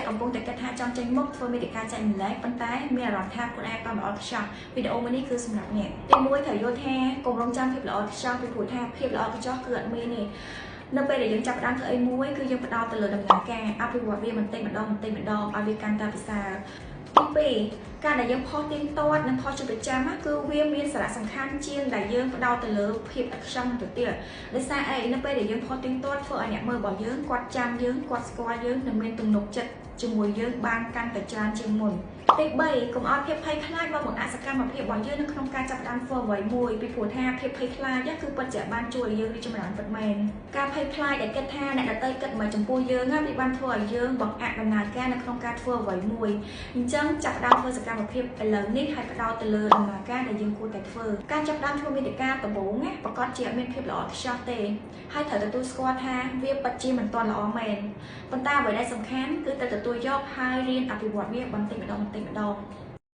កំពុងតែគិតថាចង់ចេញមុខធ្វើមេតិកាចែកម្លែកប៉ុន្តែមានអារម្មណ៍ថាខ្លួនឯងបានល្អខ្ចោះវីដេអូមួយនេះគឺសម្រាប់អ្នកទី1ត្រូវយល់ថាកុំរងចាំភាពល្អខ្ចោះពីព្រោះថាភាពល្អខ្ចោះគឺអត់មានទេនៅពេលដែលយើងចាប់ផ្ដើមធ្វើអីមួយគឺយើងផ្ដោតទៅលើដំណើរការអភិវឌ្ឍវាបន្តិចម្ដងឲ្យវាកាន់តែប្រសើរទី2ការដែលយើងផុសទៀងទាត់និងផុសជាប្រចាំគឺវាមានសារៈសំខាន់ជាងដែលយើងផ្ដោតទៅលើភាពឥតខ្ចោះទៅទៀតដោយសារអីនៅពេលដែលយើងផុសទៀងទាត់ធ្វើឲ្យអ្នកមើលរបស់យើងគាត់ចាំយើងគាត់ស្គាល់យើងនិងមានទំនុកចិត្តជាមួយយើងបានកាន់តែច្រើនជាងមុនទី3កុំឲ្យភាពភ័យខ្លាចមកបង្អាក់សកម្មភាពរបស់យើងនៅក្នុងការចាប់ផ្ដើមធ្វើអ្វីមួយពីព្រោះថាភាពភ័យខ្លាចគឺពិតជាបានជួយឲ្យយើងរីកចម្រើនពិតមែនការភ័យខ្លាចដែលគិតថាអ្នកដទៃគិតមកចំពោះយើងវាបានធ្វើឲ្យយើងបង្អាក់ដំណើរការនៅក្នុងការធ្វើអ្វីមួយអញ្ចឹងចាប់ផ្ដើមធ្វើសកម្មភាពឥឡូវនេះហើយផ្ដោតទៅលើដំណើរការដែលយើងគួរតែធ្វើការចាប់ផ្ដើមធ្វើមាតិកាដំបូងប្រកាសជាអត់មានភាពល្អខ្ចោះទេហើយត្រូវទទួលស្គាល់ថាវាពិតជាមិនទាន់ល្អមែនប៉ុន្តែអ្វីដែលសំខាន់គឺត្រូវទទួលយកហើយរៀនអភិវឌ្ឍវាបន្តិចម្ដង